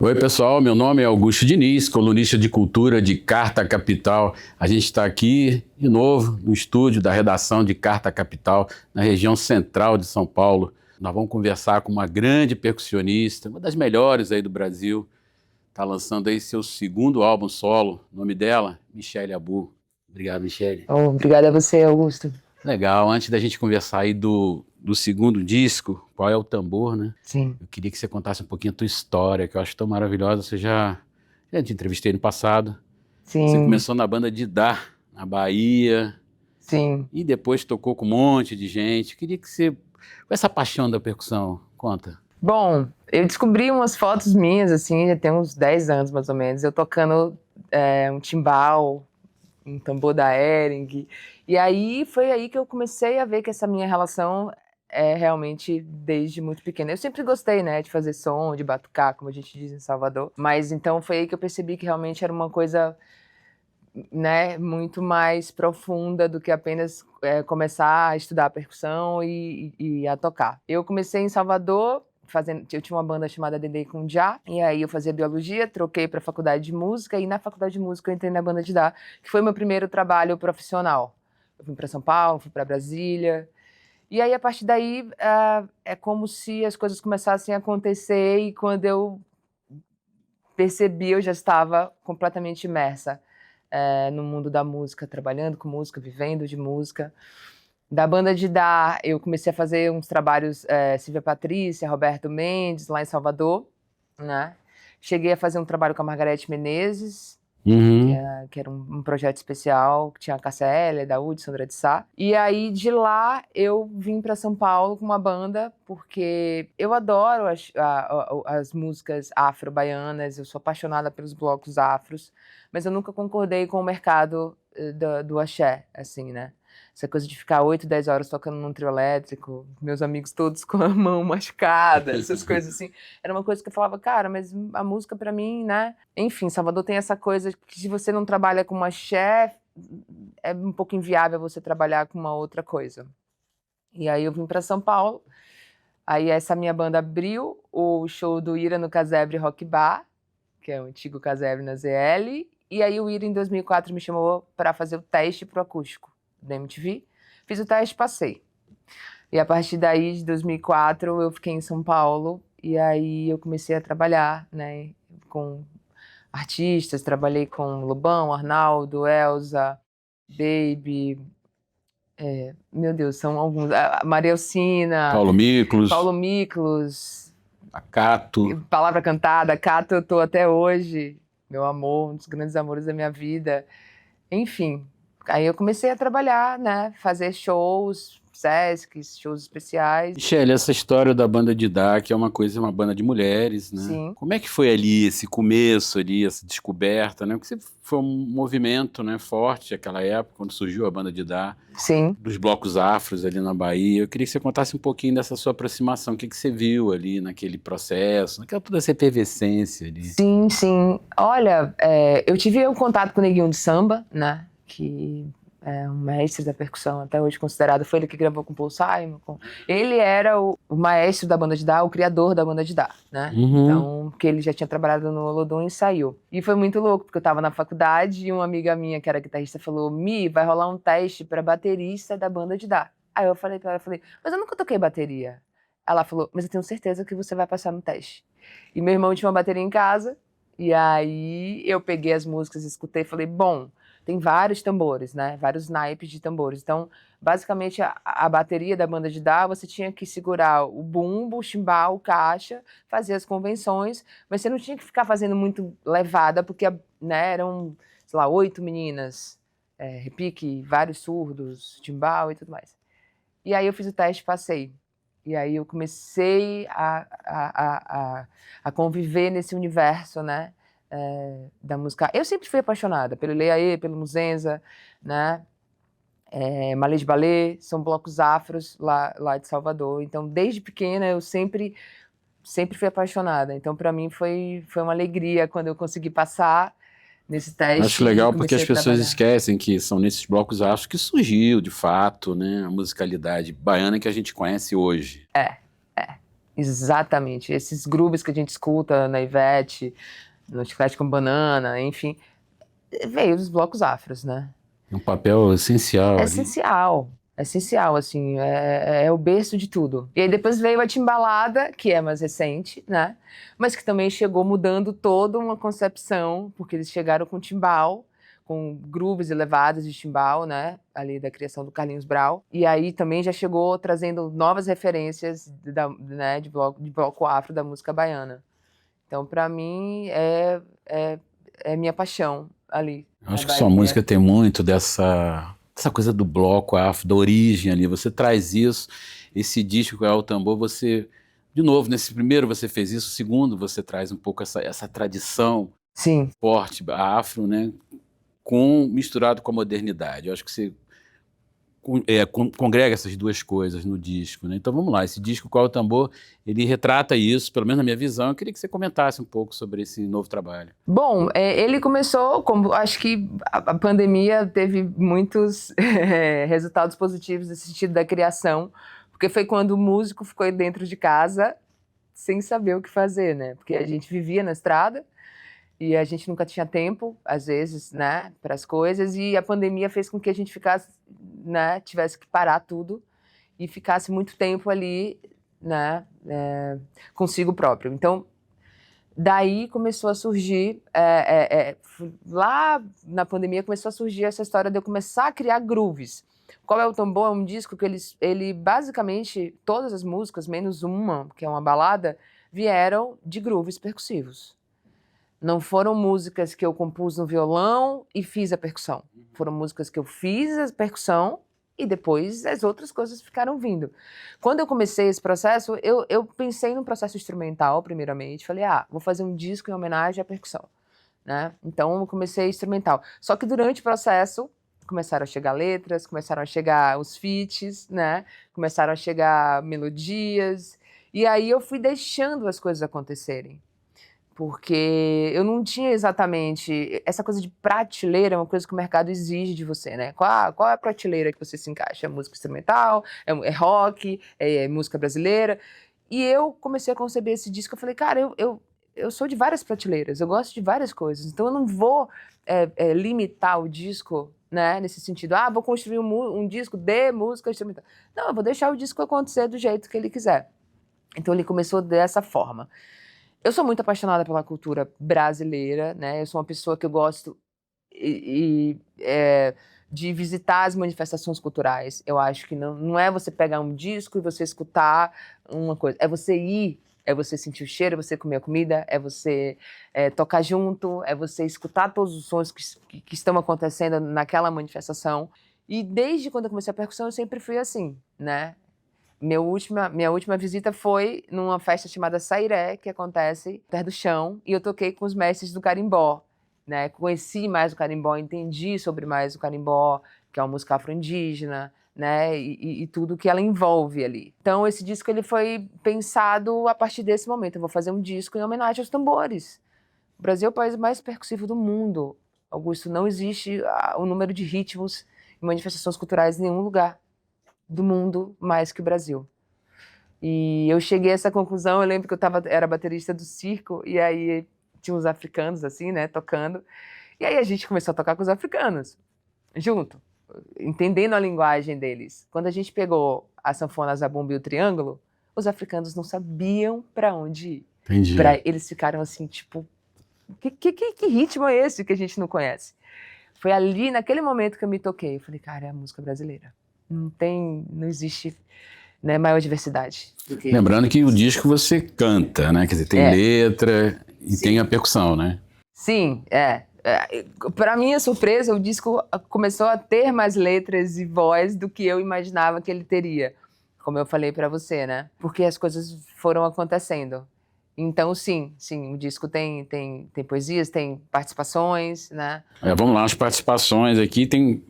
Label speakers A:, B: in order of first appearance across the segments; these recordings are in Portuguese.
A: Oi, pessoal, meu nome é Augusto Diniz, colunista de cultura de Carta Capital. A gente está aqui de novo no estúdio da redação de Carta Capital, na região central de São Paulo. Nós vamos conversar com uma grande percussionista, uma das melhores aí do Brasil. Está lançando aí seu segundo álbum solo. O nome dela, Michelle Abu. Obrigado, Michelle.
B: Obrigada a você, Augusto.
A: Legal, antes da gente conversar aí do segundo disco, Qual é o Tambor, né?
B: Sim.
A: Eu queria que você contasse um pouquinho a tua história, que eu acho tão maravilhosa. Você já te entrevistei no passado.
B: Sim.
A: Você começou na banda Didá, na Bahia.
B: Sim.
A: E depois tocou com um monte de gente. Eu queria que você... Com essa paixão da percussão, conta.
B: Bom, eu descobri umas fotos minhas, assim, já tem uns 10 anos, mais ou menos, eu tocando um timbal, um tambor da Hering. E aí, foi aí que eu comecei a ver que essa minha relação é realmente desde muito pequena. Eu sempre gostei, né, de fazer som, de batucar, como a gente diz em Salvador. Mas então foi aí que eu percebi que realmente era uma coisa, né, muito mais profunda do que apenas começar a estudar percussão e a tocar. Eu comecei em Salvador, eu tinha uma banda chamada Dendê com Já, e aí eu fazia biologia, troquei para a faculdade de música, e na faculdade de música eu entrei na banda Didá, que foi meu primeiro trabalho profissional. Eu fui para São Paulo, fui para Brasília, e aí a partir daí é como se as coisas começassem a acontecer, e quando eu percebi, eu já estava completamente imersa no mundo da música, trabalhando com música, vivendo de música. Da banda Didá, eu comecei a fazer uns trabalhos, Silvia Patrícia, Roberto Mendes, lá em Salvador, né? Cheguei a fazer um trabalho com a Margareth Menezes, que era um projeto especial, que tinha a Cássia Eller, da UD, Sandra de Sá. E aí, de lá, eu vim para São Paulo com uma banda, porque eu adoro as músicas afro-baianas, eu sou apaixonada pelos blocos afros, mas eu nunca concordei com o mercado do axé, assim, né? Essa coisa de ficar 8, 10 horas tocando num trio elétrico, meus amigos todos com a mão machucada, essas coisas assim. Era uma coisa que eu falava, cara, mas a música pra mim, né? Enfim, Salvador tem essa coisa que se você não trabalha com axé, é um pouco inviável você trabalhar com uma outra coisa. E aí eu vim pra São Paulo, aí essa minha banda abriu o show do Ira no Casebre Rock Bar, que é o antigo Casebre na ZL, e aí o Ira em 2004 me chamou para fazer o teste pro acústico da MTV, fiz o teste, passei. E a partir daí, de 2004, eu fiquei em São Paulo, e aí eu comecei a trabalhar, né, com artistas, trabalhei com Lobão, Arnaldo, Elza, Baby, meu Deus, são alguns, Maria Alcina,
A: Paulo
B: Miklos,
A: a Cato.
B: Palavra Cantada, Cato eu tô até hoje, meu amor, um dos grandes amores da minha vida, enfim. Aí eu comecei a trabalhar, né, fazer shows, Sescs, shows especiais.
A: Michelle, essa história da banda Didá, que é uma banda de mulheres, né?
B: Sim.
A: Como é que foi ali esse começo ali, essa descoberta, né? Porque foi um movimento, né, forte naquela época, quando surgiu a banda Didá.
B: Sim.
A: Dos blocos afros ali na Bahia. Eu queria que você contasse um pouquinho dessa sua aproximação, o que você viu ali naquele processo, toda essa efervescência ali.
B: Sim, sim. Olha, eu tive um contato com o Neguinho de Samba, né, que é um mestre da percussão, até hoje considerado, foi ele que gravou com Paul Simon. Ele era o maestro da banda Didá, o criador da banda Didá, né? Então, porque ele já tinha trabalhado no Olodum e saiu. E foi muito louco, porque eu tava na faculdade e uma amiga minha, que era guitarrista, falou: Mi, vai rolar um teste pra baterista da banda Didá. Aí eu falei pra ela, mas eu nunca toquei bateria. Ela falou, mas eu tenho certeza que você vai passar no teste. E meu irmão tinha uma bateria em casa, e aí eu peguei as músicas, escutei e falei, bom, tem vários tambores, né? Vários naipes de tambores. Então, basicamente, a bateria da banda Didá, você tinha que segurar o bumbo, o chimbal, o caixa, fazer as convenções, mas você não tinha que ficar fazendo muito levada, porque, né, eram, sei lá, 8 meninas, repique, vários surdos, timbal e tudo mais. E aí eu fiz o teste e passei. E aí eu comecei a conviver nesse universo, né? Da música. Eu sempre fui apaixonada pelo Leaê, pelo Muzenza, né? Malê de Balê, são blocos afros lá de Salvador. Então, desde pequena, eu sempre fui apaixonada. Então, para mim, foi uma alegria quando eu consegui passar nesse teste.
A: Acho legal porque as pessoas esquecem que são nesses blocos afros que surgiu, de fato, né, a musicalidade baiana que a gente conhece hoje.
B: Exatamente. Esses grooves que a gente escuta na Ivete, no Chiclete com Banana, enfim, veio dos blocos afros, né?
A: É um papel essencial
B: É
A: ali.
B: essencial. É essencial, assim, é o berço de tudo. E aí depois veio a Timbalada, que é mais recente, né? Mas que também chegou mudando toda uma concepção, porque eles chegaram com timbal, com grooves elevados de timbal, né? Ali da criação do Carlinhos Brau. E aí também já chegou trazendo novas referências né, de bloco afro da música baiana. Então, para mim, é minha paixão ali.
A: Eu acho que sua música tem muito dessa coisa do bloco afro, da origem ali. Você traz isso, esse disco com o tambor, você, de novo, nesse primeiro você fez isso, o segundo você traz um pouco essa tradição
B: Sim.
A: forte, afro, né? Misturado com a modernidade. Eu acho que você congrega essas duas coisas no disco, né? Então vamos lá, esse disco Qual é o Tambor, ele retrata isso, pelo menos na minha visão. Eu queria que você comentasse um pouco sobre esse novo trabalho.
B: Bom, ele começou, como acho que a pandemia teve muitos resultados positivos nesse sentido da criação, porque foi quando o músico ficou dentro de casa sem saber o que fazer, né? Porque a gente vivia na estrada e a gente nunca tinha tempo, às vezes, né, para as coisas, e a pandemia fez com que a gente ficasse, né, tivesse que parar tudo e ficasse muito tempo ali, né, consigo próprio. Então, daí começou a surgir, lá na pandemia começou a surgir essa história de eu começar a criar grooves. Qual é o Tambor? É um disco que ele basicamente, todas as músicas, menos uma, que é uma balada, vieram de grooves percussivos. Não foram músicas que eu compus no violão e fiz a percussão. Foram músicas que eu fiz a percussão e depois as outras coisas ficaram vindo. Quando eu comecei esse processo, eu pensei num processo instrumental, primeiramente. Falei, vou fazer um disco em homenagem à percussão, né? Então, eu comecei instrumental. Só que durante o processo, começaram a chegar letras, começaram a chegar os feats, né? Começaram a chegar melodias. E aí eu fui deixando as coisas acontecerem. Porque eu não tinha exatamente... Essa coisa de prateleira é uma coisa que o mercado exige de você, né? Qual é a prateleira que você se encaixa? É música instrumental? É rock? É música brasileira? E eu comecei a conceber esse disco, eu falei, cara, eu sou de várias prateleiras, eu gosto de várias coisas, então eu não vou limitar o disco, né? Nesse sentido, vou construir um disco de música instrumental. Não, eu vou deixar o disco acontecer do jeito que ele quiser. Então ele começou dessa forma. Eu sou muito apaixonada pela cultura brasileira, né? Eu sou uma pessoa que eu gosto de visitar as manifestações culturais. Eu acho que não é você pegar um disco e você escutar uma coisa. É você ir, é você sentir o cheiro, é você comer a comida, é você tocar junto, é você escutar todos os sons que estão acontecendo naquela manifestação. E desde quando eu comecei a percussão, eu sempre fui assim, né? Minha última visita foi numa festa chamada Sairé, que acontece perto do chão, e eu toquei com os mestres do carimbó, né? Conheci mais o carimbó, entendi sobre mais o carimbó, que é uma música afro-indígena, né? E tudo que ela envolve ali. Então esse disco ele foi pensado a partir desse momento. Eu vou fazer um disco em homenagem aos tambores. O Brasil é o país mais percussivo do mundo. Augusto, não existe o número de ritmos e manifestações culturais em nenhum lugar do mundo mais que o Brasil. E eu cheguei a essa conclusão, eu lembro que era baterista do circo, e aí tinha uns africanos assim, né, tocando, e aí a gente começou a tocar com os africanos, junto, entendendo a linguagem deles. Quando a gente pegou a sanfona, a zabumba e o triângulo, os africanos não sabiam para onde ir.
A: Entendi.
B: Eles ficaram assim, tipo, que ritmo é esse que a gente não conhece? Foi ali, naquele momento que eu me toquei, eu falei, cara, é a música brasileira. Não existe, né, maior diversidade.
A: Lembrando que o disco você canta, né? Quer dizer, tem letra e tem a percussão, né?
B: Sim, para minha surpresa, o disco começou a ter mais letras e voz do que eu imaginava que ele teria, como eu falei para você, né? Porque as coisas foram acontecendo. Então, sim, o disco tem poesias, tem participações, né?
A: Vamos lá, as participações aqui tem...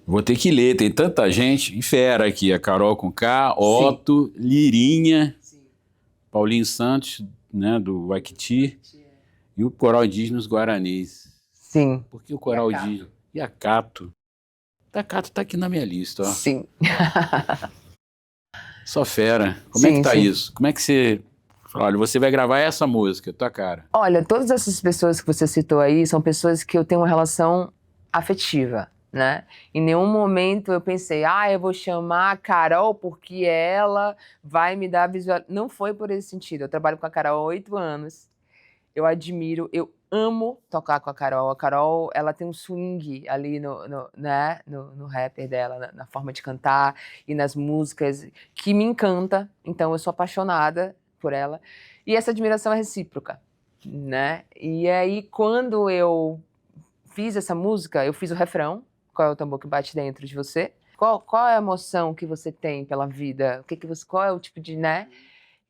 A: Vou ter que ler, tem tanta gente fera aqui, a Carol com K, Otto, Lirinha, Paulinho Santos, né, do Waikiti, e o Coral Indígena os Guaranis.
B: Sim.
A: Por que o Coral Indígena? E a Cato. A Cato tá aqui na minha lista, ó.
B: Sim.
A: Só fera. Como é que tá isso? Como é que você Fala, olha, você vai gravar essa música, tua cara.
B: Olha, todas essas pessoas que você citou aí são pessoas que eu tenho uma relação afetiva, né? Em nenhum momento eu pensei, eu vou chamar a Carol porque ela vai me dar visual. Não foi por esse sentido. Eu trabalho com a Carol há 8 anos. Eu admiro, eu amo tocar com a Carol. A Carol, ela tem um swing ali no rapper dela, na forma de cantar e nas músicas, que me encanta. Então eu sou apaixonada por ela. E essa admiração é recíproca, né? E aí, quando eu fiz essa música, eu fiz o refrão. Qual é o tambor que bate dentro de você? Qual é a emoção que você tem pela vida? Qual é o tipo de, né?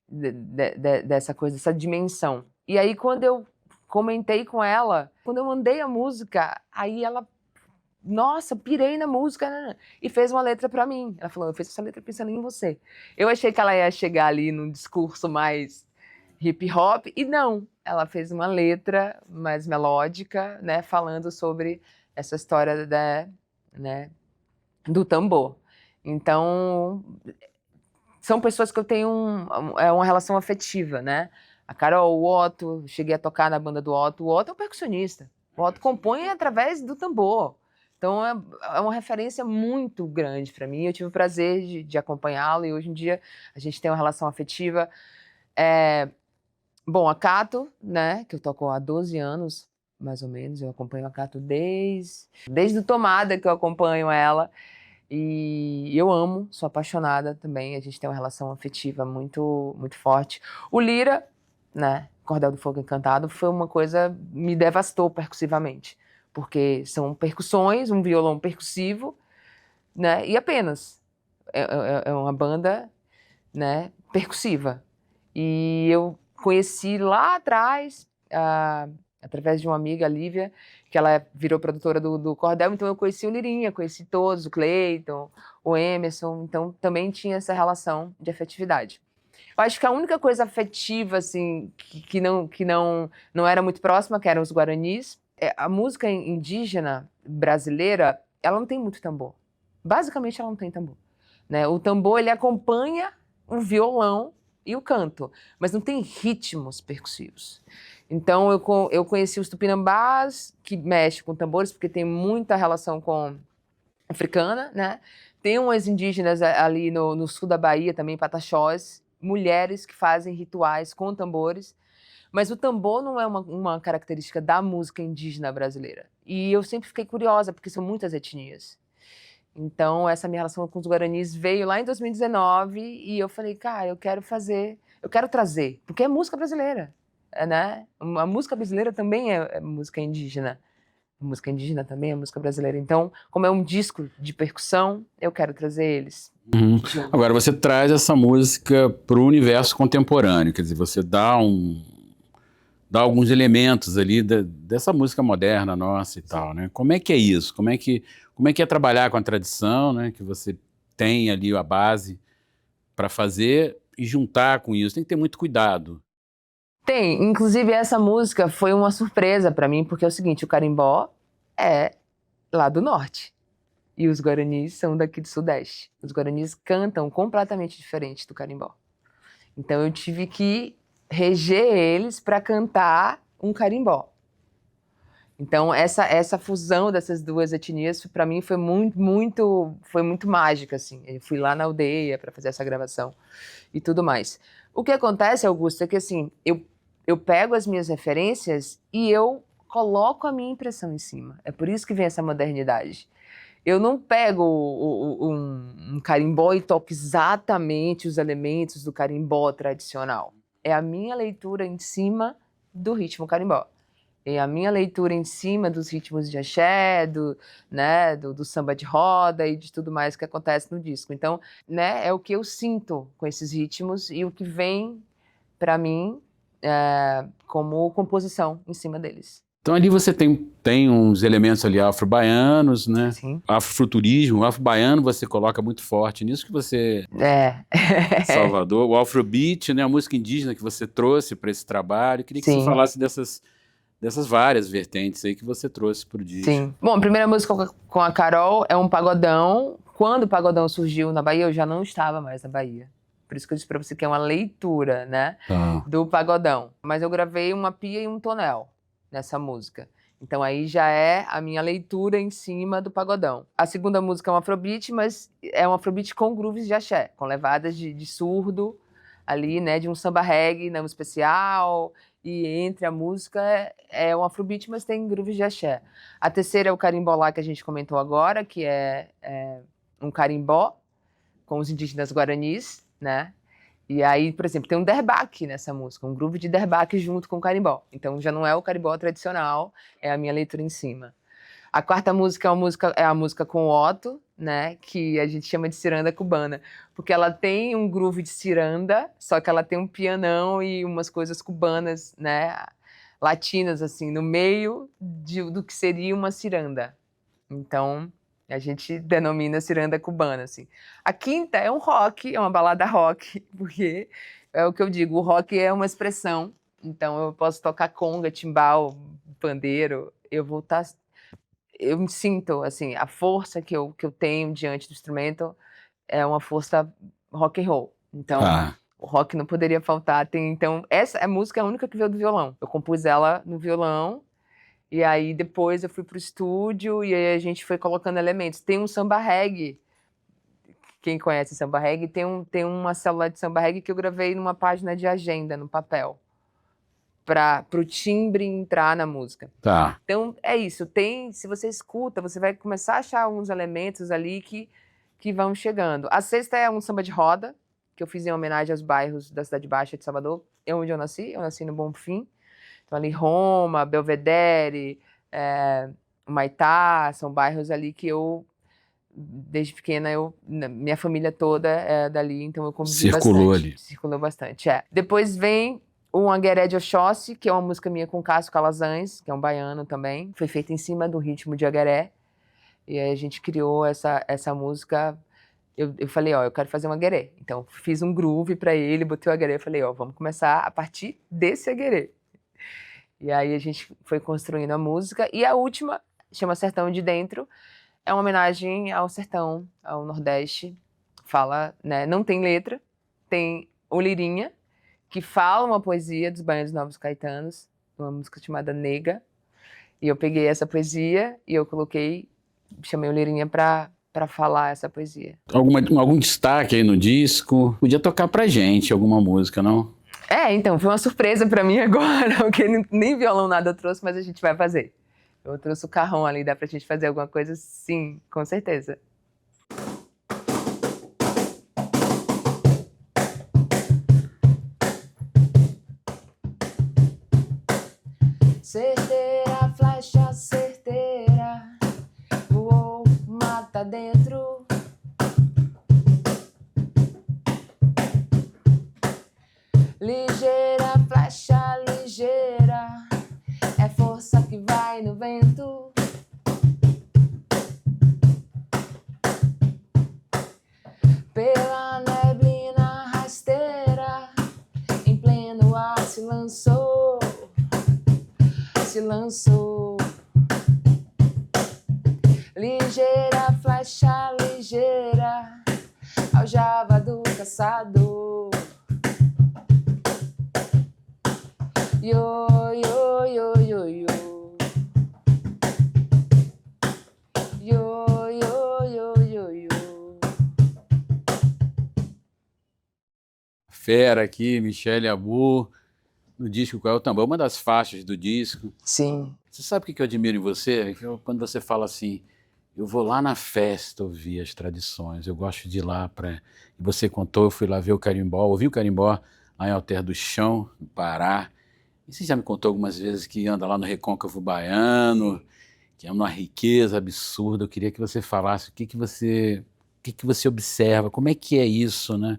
B: Dessa coisa, dessa dimensão. E aí, quando eu comentei com ela, quando eu mandei a música, aí ela, nossa, pirei na música, né? E fez uma letra pra mim. Ela falou, eu fiz essa letra pensando em você. Eu achei que ela ia chegar ali num discurso mais hip hop, e não. Ela fez uma letra mais melódica, né? Falando sobre essa história né, do tambor. Então, são pessoas que eu tenho uma relação afetiva, né? A Carol, o Otto, cheguei a tocar na banda do Otto. O Otto é um percussionista. O Otto compõe através do tambor. Então é uma referência muito grande para mim. Eu tive o prazer de acompanhá-lo e hoje em dia a gente tem uma relação afetiva. Bom, a Cato, né, que eu toco há 12 anos, mais ou menos. Eu acompanho a Cato desde o Tomada que eu acompanho ela. E eu amo, sou apaixonada também. A gente tem uma relação afetiva muito, muito forte. O Lira, né, Cordel do Fogo Encantado, foi uma coisa, me devastou percussivamente, porque são percussões, um violão percussivo, né, e apenas é uma banda, né, percussiva. E eu conheci lá atrás, através de uma amiga, a Lívia, que ela virou produtora do Cordel, então eu conheci o Lirinha, conheci todos, o Cleiton, o Emerson, então também tinha essa relação de afetividade. Eu acho que a única coisa afetiva, assim, que não era muito próxima, que eram os guaranis, a música indígena brasileira, ela não tem muito tambor. Basicamente, ela não tem tambor, né? O tambor, ele acompanha o violão e o canto, mas não tem ritmos percussivos. Então, eu conheci os tupinambás, que mexem com tambores, porque tem muita relação com africana, né? Tem umas indígenas ali no sul da Bahia, também, pataxós, mulheres que fazem rituais com tambores, mas o tambor não é uma característica da música indígena brasileira. E eu sempre fiquei curiosa, porque são muitas etnias. Então, essa minha relação com os guaranis veio lá em 2019 e eu falei, cara, eu quero trazer, porque é música brasileira, né? A música brasileira também é música indígena. A música indígena também é música brasileira. Então, como é um disco de percussão, eu quero trazer eles.
A: Agora, você traz essa música para o universo contemporâneo, quer dizer, você dá alguns elementos ali dessa música moderna nossa e tal, né? Como é que é isso? Como é que é trabalhar com a tradição, né? Que você tem ali a base para fazer e juntar com isso. Tem que ter muito cuidado.
B: Tem, inclusive essa música foi uma surpresa para mim, porque é o seguinte, o carimbó é lá do norte e os guaranis são daqui do sudeste. Os guaranis cantam completamente diferente do carimbó. Então eu tive que reger eles para cantar um carimbó. Então essa fusão dessas duas etnias para mim foi muito mágica, assim. Eu fui lá na aldeia para fazer essa gravação e tudo mais. O que acontece, Augusto, é que assim, eu pego as minhas referências e eu coloco a minha impressão em cima. É por isso que vem essa modernidade. Eu não pego um carimbó e toco exatamente os elementos do carimbó tradicional. É a minha leitura em cima do ritmo carimbó. É a minha leitura em cima dos ritmos de axé, do samba de roda e de tudo mais que acontece no disco. Então, né, é o que eu sinto com esses ritmos e o que vem para mim como composição em cima deles.
A: Então ali você tem uns elementos ali afro-baianos, né?
B: Sim.
A: Afrofuturismo, o afro-baiano você coloca muito forte nisso que você... Salvador, o afrobeat, né? A música indígena que você trouxe para esse trabalho. Queria que você falasse dessas várias vertentes aí que você trouxe pro disco.
B: Sim. Bom, a primeira música com a Carol é um pagodão. Quando o pagodão surgiu na Bahia, eu já não estava mais na Bahia. Por isso que eu disse pra você que é uma leitura, né, do pagodão. Mas eu gravei uma pia e um tonel nessa música. Então aí já é a minha leitura em cima do pagodão. A segunda música é um afrobeat, mas é um afrobeat com grooves de axé, com levadas de surdo ali, né, de um samba reggae, né, um especial, e entre a música é um afrobeat, mas tem grooves de axé. A terceira é o carimbolá que a gente comentou agora, que é um carimbó com os indígenas guaranis, né? E aí, por exemplo, tem um derbaque nessa música, um groove de derbaque junto com o carimbó. Então já não é o carimbó tradicional, é a minha leitura em cima. A quarta música é a música com o Otto, né? Que a gente chama de ciranda cubana, porque ela tem um groove de ciranda, só que ela tem um pianão e umas coisas cubanas, né? Latinas, assim, no meio do que seria uma ciranda. Então, a gente denomina ciranda cubana, assim. A quinta é um rock, é uma balada rock, porque é o que eu digo, o rock é uma expressão. Então, eu posso tocar conga, timbal, pandeiro, eu me sinto, assim, a força que eu tenho diante do instrumento é uma força rock and roll. Então, o rock não poderia faltar. Então, essa é a música única que veio do violão. Eu compus ela no violão, e aí depois eu fui pro estúdio e aí a gente foi colocando elementos. Tem um samba reggae, quem conhece samba reggae, tem uma célula de samba reggae que eu gravei numa página de agenda, no papel, pro timbre entrar na música.
A: Tá.
B: Então é isso, se você escuta, você vai começar a achar alguns elementos ali que vão chegando. A sexta é um samba de roda, que eu fiz em homenagem aos bairros da Cidade Baixa de Salvador, onde eu nasci no Bonfim. Então, ali Roma, Belvedere, Humaitá, são bairros ali que eu, desde pequena, minha família toda é dali, então eu convivi bastante. Circulou bastante, Depois vem o Angueré de Oxóssi, que é uma música minha com Cássio Calazans, que é um baiano também. Foi feita em cima do ritmo de Angueré. E aí a gente criou essa música. Eu falei, eu quero fazer um agueré. Então, fiz um groove para ele, botei o agueré e falei, vamos começar a partir desse agueré. E aí a gente foi construindo a música. E a última, chama Sertão de Dentro, é uma homenagem ao sertão, ao Nordeste. Fala, né, não tem letra, tem o Lirinha, que fala uma poesia dos Baianos Novos Caetanos, uma música chamada Nega. E eu peguei essa poesia e eu chamei o Lirinha para falar essa poesia.
A: Algum destaque aí no disco? Podia tocar pra gente alguma música, não?
B: Então, foi uma surpresa pra mim agora, porque nem violão nada eu trouxe, mas a gente vai fazer. Eu trouxe o carrão ali, dá pra gente fazer alguma coisa? Sim, com certeza. Certeira, flecha certeira, voou, mata dentro. Ligeira, flecha ligeira, é força que vai no vento. Pela neblina rasteira, em pleno ar se lançou. Ligeira, flecha ligeira, aljava do caçador. Yo, yo, yo, yo, yo. Yo, yo, yo, yo, yo.
A: Fera aqui, Michelle Abu, no disco Qual é o Tambor, uma das faixas do disco.
B: Sim.
A: Você sabe o que eu admiro em você? Quando você fala assim, eu vou lá na festa ouvir as tradições, eu gosto de ir lá para... E você contou, eu fui lá ver o carimbó, ouvi o carimbó lá em Alter do Chão, no Pará. E você já me contou algumas vezes que anda lá no Recôncavo Baiano, que é uma riqueza absurda. Eu queria que você falasse o que você observa, como é que é isso, né?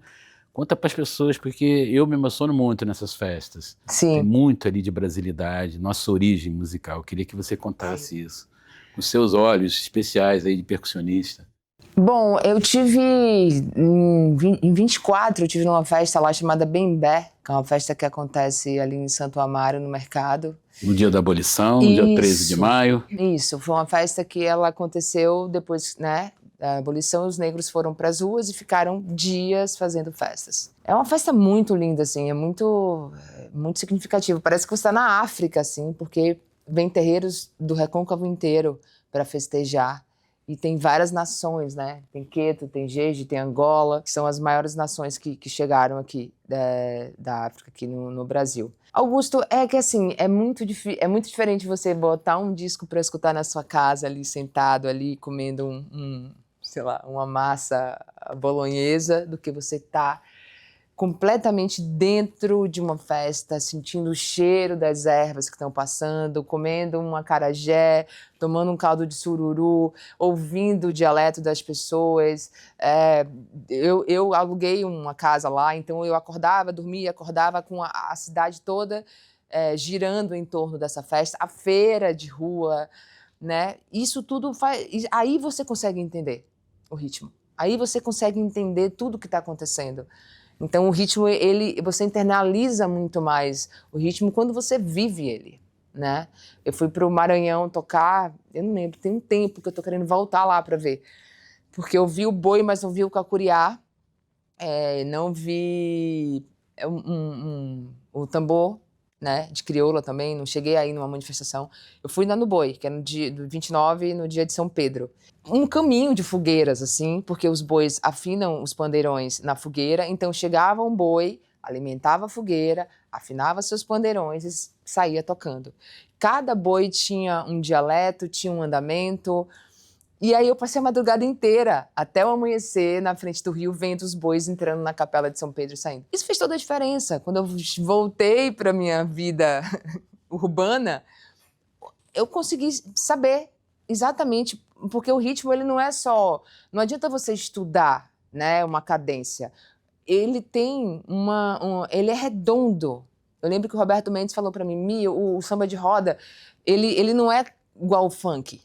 A: Conta para as pessoas, porque eu me emociono muito nessas festas.
B: Sim.
A: Tem muito ali de brasilidade, nossa origem musical. Eu queria que você contasse isso. Com seus olhos especiais aí de percussionista.
B: Bom, eu tive, em 24, eu tive numa festa lá chamada Bembé, que é uma festa que acontece ali em Santo Amaro, no mercado.
A: No dia da abolição, no dia 13 de maio.
B: Isso, foi uma festa que ela aconteceu depois, né, da abolição, os negros foram para as ruas e ficaram dias fazendo festas. É uma festa muito linda, assim, é muito significativo. Parece que você está na África, assim, porque vem terreiros do recôncavo inteiro para festejar. E tem várias nações, né? Tem Queto, tem Jeje, tem Angola, que são as maiores nações que chegaram aqui da África, aqui no Brasil. Augusto, é que assim, é muito diferente você botar um disco para escutar na sua casa, ali, sentado, ali, comendo sei lá, uma massa bolonhesa, do que você tá completamente dentro de uma festa, sentindo o cheiro das ervas que estão passando, comendo um acarajé, tomando um caldo de sururu, ouvindo o dialeto das pessoas. Eu aluguei uma casa lá, então eu dormia, acordava com a cidade toda girando em torno dessa festa, a feira de rua, né? Isso tudo faz... Aí você consegue entender o ritmo. Aí você consegue entender tudo o que está acontecendo. Então, o ritmo, você internaliza muito mais o ritmo quando você vive ele, né? Eu fui para o Maranhão tocar, eu não lembro, tem um tempo que eu tô querendo voltar lá para ver. Porque eu vi o boi, mas não vi o cacuriá, não vi o tambor, né, de crioula também, não cheguei aí numa manifestação. Eu fui no boi, que era no dia do 29, no dia de São Pedro. Um caminho de fogueiras, assim, porque os bois afinam os pandeirões na fogueira, então chegava um boi, alimentava a fogueira, afinava seus pandeirões e saía tocando. Cada boi tinha um dialeto, tinha um andamento, e aí eu passei a madrugada inteira, até o amanhecer, na frente do rio, vendo os bois entrando na capela de São Pedro e saindo. Isso fez toda a diferença. Quando eu voltei para minha vida urbana, eu consegui saber exatamente, porque o ritmo, ele não é só... Não adianta você estudar, né, uma cadência. Ele tem ele é redondo. Eu lembro que o Roberto Mendes falou para mim, Mi, o samba de roda, ele não é igual o funk,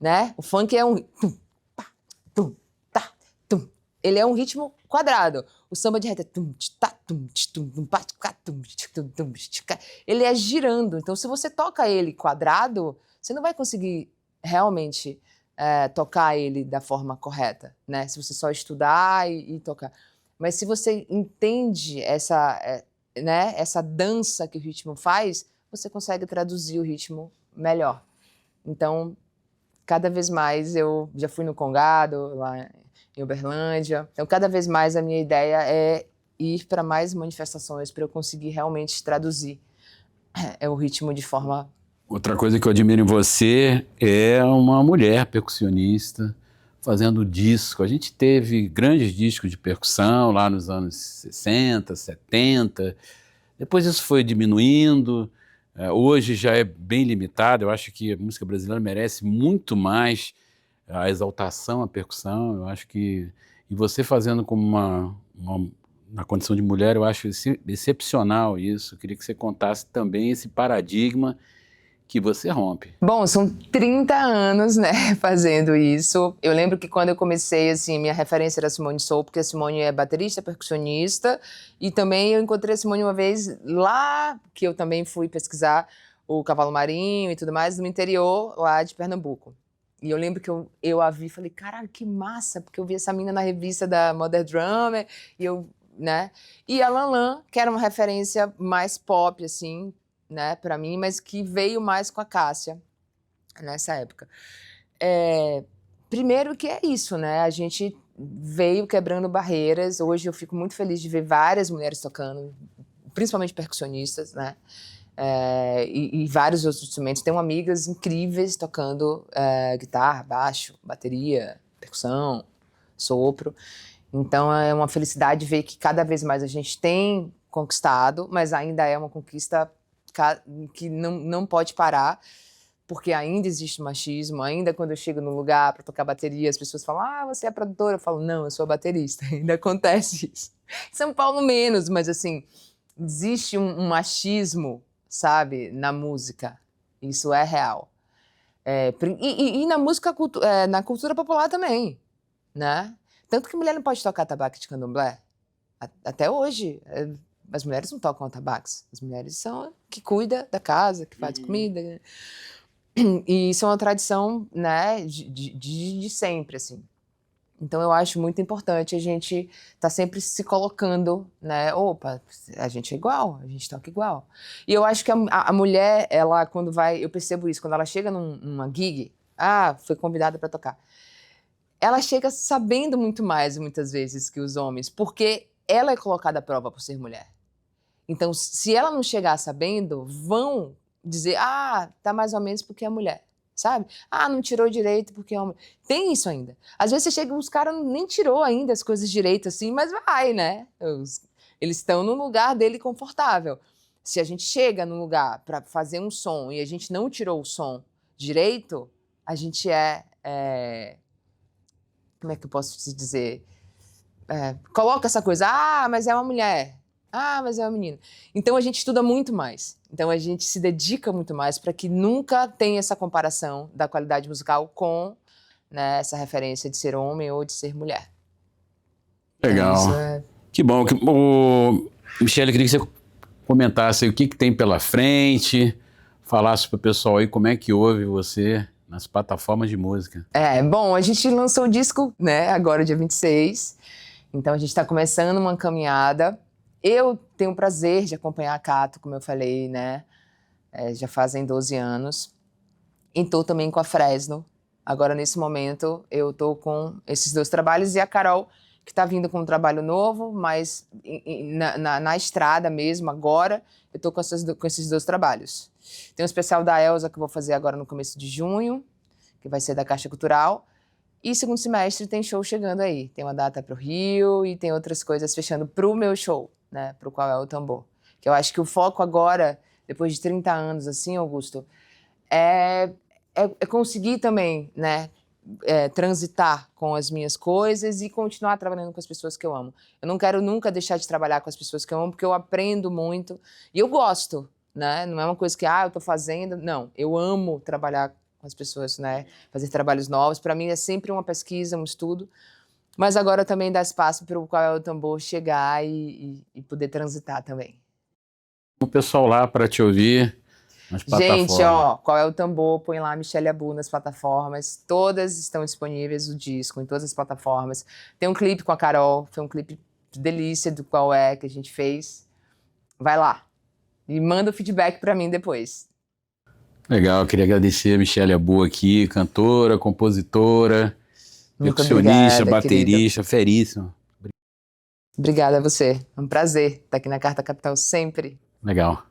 B: né? O funk é um tum, pá, tum, tá, tum. Ele é um ritmo quadrado. O samba de reta é tum, tá, tum, tum, pá, tum, tum, ele é girando. Então, se você toca ele quadrado, você não vai conseguir realmente tocar ele da forma correta, né? Se você só estudar e tocar. Mas se você entende essa dança que o ritmo faz, você consegue traduzir o ritmo melhor. Então, cada vez mais eu já fui no Congado, lá em Uberlândia. Então, cada vez mais a minha ideia é ir para mais manifestações para eu conseguir realmente traduzir o ritmo de forma...
A: Outra coisa que eu admiro em você é uma mulher percussionista fazendo disco. A gente teve grandes discos de percussão lá nos anos 60, 70. Depois isso foi diminuindo. Hoje já é bem limitado. Eu acho que a música brasileira merece muito mais a exaltação, a percussão. Eu acho que... E você fazendo como na condição de mulher, eu acho excepcional isso. Eu queria que você contasse também esse paradigma que você rompe.
B: Bom, são 30 anos, né, fazendo isso. Eu lembro que quando eu comecei, assim, minha referência era Simone Sou, porque a Simone é baterista, percussionista, e também eu encontrei a Simone uma vez lá, que eu também fui pesquisar o cavalo marinho e tudo mais, no interior lá de Pernambuco. E eu lembro que eu a vi e falei, caralho, que massa, porque eu vi essa mina na revista da Modern Drummer, e né? E a Lanlan, que era uma referência mais pop, assim, né, para mim, mas que veio mais com a Cássia nessa época. Primeiro que é isso, né? A gente veio quebrando barreiras. Hoje eu fico muito feliz de ver várias mulheres tocando, principalmente percussionistas, né? E vários outros instrumentos. Tenho amigas incríveis tocando guitarra, baixo, bateria, percussão, sopro. Então é uma felicidade ver que cada vez mais a gente tem conquistado, mas ainda é uma conquista que não pode parar, porque ainda existe machismo. Ainda quando eu chego num lugar para tocar bateria, as pessoas falam, você é produtora? Eu falo, não, eu sou baterista. Ainda acontece isso. São Paulo menos, mas assim, existe um machismo, sabe, na música. Isso é real. E na música, na cultura popular também, né? Tanto que mulher não pode tocar tabaco de candomblé. Até hoje, as mulheres não tocam atabaques. As mulheres são que cuida da casa, que faz comida. E isso é uma tradição, né, de sempre, assim. Então eu acho muito importante a gente estar sempre se colocando, né? Opa, a gente é igual, a gente toca igual. E eu acho que a mulher, ela quando vai, eu percebo isso, quando ela chega numa gig, foi convidada para tocar. Ela chega sabendo muito mais, muitas vezes, que os homens, porque ela é colocada à prova por ser mulher. Então, se ela não chegar sabendo, vão dizer, tá mais ou menos porque é mulher, sabe? Não tirou direito porque é homem. Tem isso ainda. Às vezes você chega e os caras nem tirou ainda as coisas direito assim, mas vai, né? Eles estão no lugar dele confortável. Se a gente chega num lugar para fazer um som e a gente não tirou o som direito, a gente como é que eu posso te dizer? Coloca essa coisa, mas é uma mulher, mas é uma menina. Então a gente estuda muito mais. Então a gente se dedica muito mais para que nunca tenha essa comparação da qualidade musical com, né, essa referência de ser homem ou de ser mulher.
A: Legal.
B: Então,
A: Que bom. Michele, eu queria que você comentasse aí o que tem pela frente, falasse para o pessoal aí como é que ouve você nas plataformas de música.
B: Bom, a gente lançou o disco, né, agora dia 26. Então a gente está começando uma caminhada. Eu tenho o prazer de acompanhar a Cato, como eu falei, né? Já fazem 12 anos. E estou também com a Fresno. Agora, nesse momento, eu estou com esses 2 trabalhos e a Carol, que está vindo com um trabalho novo, mas na estrada mesmo, agora, eu estou com esses 2 trabalhos. Tem um especial da Elza que eu vou fazer agora no começo de junho, que vai ser da Caixa Cultural. E segundo semestre tem show chegando aí. Tem uma data para o Rio e tem outras coisas fechando para o meu show, né? Para o Qual é o Tambor. Que eu acho que o foco agora, depois de 30 anos, assim, Augusto, é conseguir também, né? Transitar com as minhas coisas e continuar trabalhando com as pessoas que eu amo. Eu não quero nunca deixar de trabalhar com as pessoas que eu amo, porque eu aprendo muito e eu gosto, né? Não é uma coisa que, eu tô fazendo. Não, eu amo trabalhar com as pessoas, né? Fazer trabalhos novos. Para mim é sempre uma pesquisa, um estudo. Mas agora também dá espaço para o Qual é o Tambor chegar e poder transitar também.
A: O pessoal lá para te ouvir nas plataformas.
B: Gente, Qual é o Tambor? Põe lá Michele Abu nas plataformas. Todas estão disponíveis, o disco, em todas as plataformas. Tem um clipe com a Carol, foi um clipe de delícia do Qual é que a gente fez. Vai lá e manda o feedback para mim depois.
A: Legal, queria agradecer a Michele Abu aqui, cantora, compositora, percussionista, baterista, querido. Feríssimo.
B: Obrigada a você, é um prazer estar aqui na Carta Capital sempre.
A: Legal.